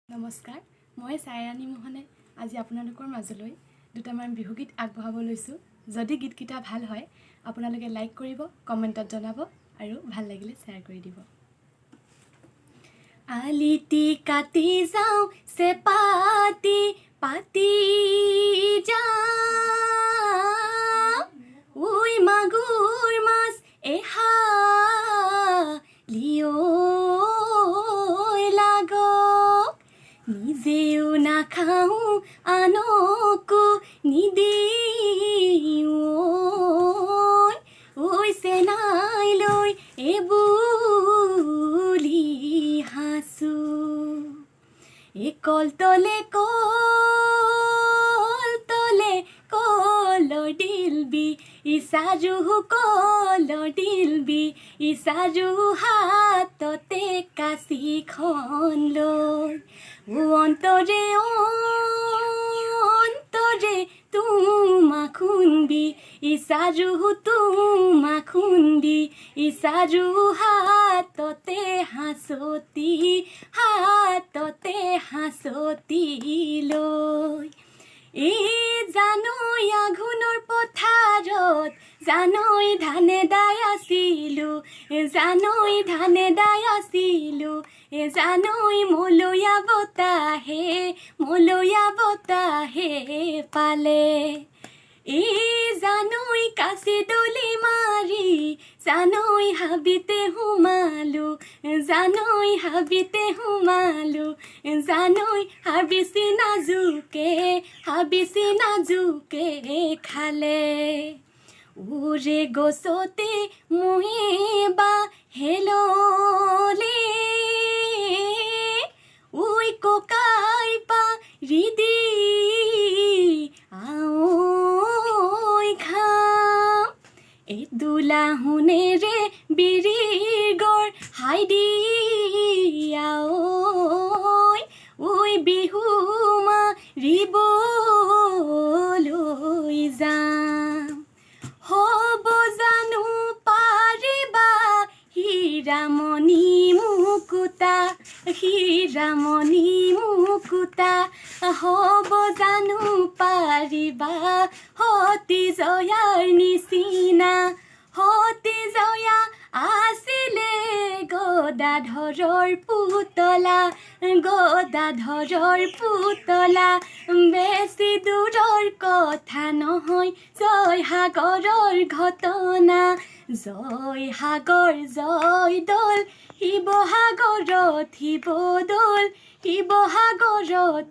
নমস্কাৰ, মই ছায়াৰাণী মোহনে আজি আপোনালোকৰ মাজলৈ দুটামান বিহুগীত আগবঢ়াব লৈছোঁ। যদি গীতকেইটা ভাল হয় আপোনালোকে লাইক কৰিব, কমেণ্টত জনাব আৰু ভাল লাগিলে শ্বেয়াৰ কৰি দিব। আলিটি কাটি যাওঁ চেপাতি পাতি যাওঁ, উই মাগুৰ মাছ এহালিঅ' লাগক, নিজেও নাখাওঁ আনকো নিদিওঁ, ঐ চেনাই লৈ এইবুলি হাঁচো, এই কলতলে কলৰ দিলবি, ইচাৰু কলৰ দিলবি, ইচাৰু হাততে কাঁচিখন লৈ, অন্তৰে অন্তৰে তোমাক খুন্দি, ইচাৰু তোমাক খুন্দি, ইচাৰু হাততে হাঁচতি লৈ, এই জানৈ আঘোণৰ পথাৰত জানৈ ধানে দাই আছিলোঁ, জানৈ ধানে দাই আছিলোঁ, জানৈ মলয়া বতাহে পালে, এই জানৈ কাচি দলি মাৰি জানৈ হাবিতে সোমালোঁ, জানৈ হাবিতে সোমালোঁ, জানৈ হাবিচি নাজুকে খালে, ওৰে গছতে মহে বা হেললে, ঐ ককাই পাৰি দি আঐ খাম, এই দোলাহুনেৰে বিৰিৰ গড় হাই দিয়া, ঐ বিহু মাৰিবলৈ যাম, হ'ব জানো পাৰিবা হীৰামণি মুকুতা, হ'ব জানো পাৰিবা সতী জয়াৰ নিচিনা, সতী জয়া আছিলে গদাধৰৰ পুতলা, বেছি দূৰৰ কথা নহয় জয়সাগৰৰ ঘটনা, জয়সাগৰ জয়দৌল, শিৱসাগৰত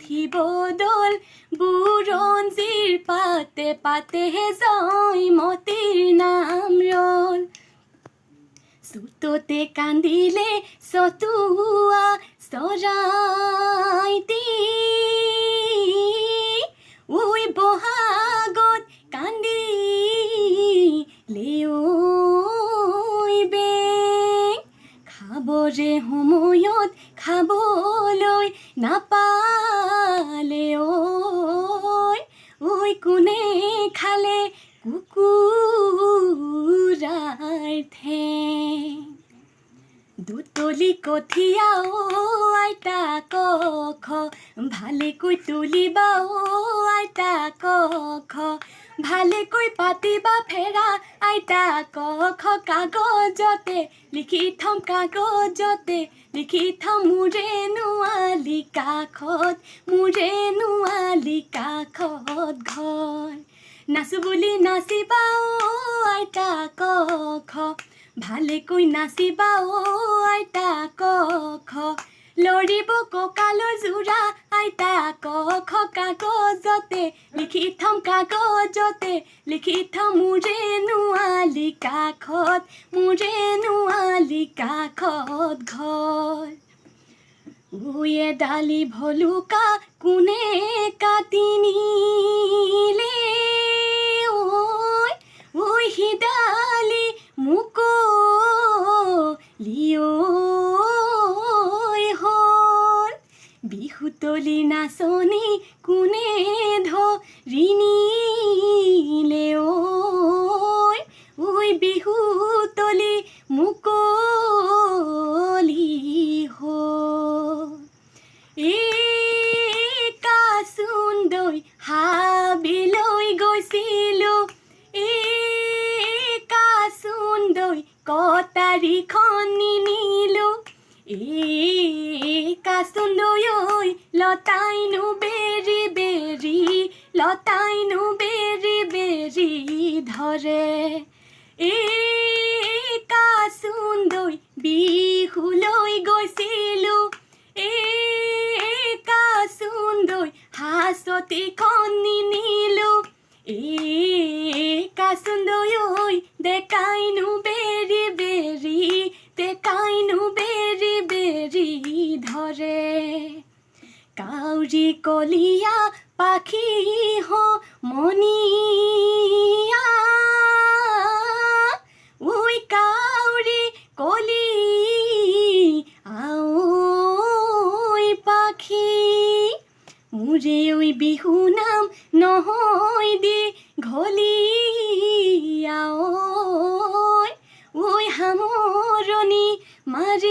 শিৱদৌল, বুৰঞ্জীৰ পাতে পাতেহে জয়মতীৰ নাম ৰল, চুততে কান্দিলে চতুৱা চৰাইটি, উই বহাগত কান্দিলে ঐ বেং, খাবৰে সময়ত খাবলৈ নাপালে, ঐ কোনে খালে কুকুৰাৰ ঠেং, দুতলি কঠীয়া আইতা কখ, ভালেকৈ তুলিবা আইতা কখ, ভালেকৈ পাতিবা ফেৰা আইতা কখ, কাগজতে লিখি থম মোৰে নোৱালি কাষত ঘৰ, নাচো বুলি নাচিবা আইতা কখ, ভালেকৈ নাচিবা আইতা কখ, লৰিব কঁকালৰ যোৰা আইতা কখ, কাগজতে লিখি থম মোৰে নোৱালি কাষত ঘৰ, উই এডালি ভলুকা কোনে কাটি নিলে, ঐ সিডালি মুকলি হ'ল, বিহুতলি নাচনি কোনে ধৰি নিলে, ঐ বিহুতলি মুকলি হ'ল, হাবিলৈ গৈছিলোঁ কাচুন্দৈ কটাৰীখন নিনিলোঁ কাচুন্দৈ ঐ লতাইনো বেৰি বেৰি লতাইনো বেৰি বেৰি ধৰে কাচুন্দৈ বিহুলৈ গৈছিলোঁ কাচুন্দৈ হাঁচতিখন নিনিলোঁ কাচুন্দৈ ঐ ডেকাইনো বেৰি বেৰি ডেকাইনো বেৰি বেৰি ধৰে কাউৰী কলীয়া পাখি মণিয়া ঐ কাউৰী কলি আই পাখি মোৰে ঐ বিহু নাম নহয় দীঘলীয়া ঐ সামৰণি মাৰি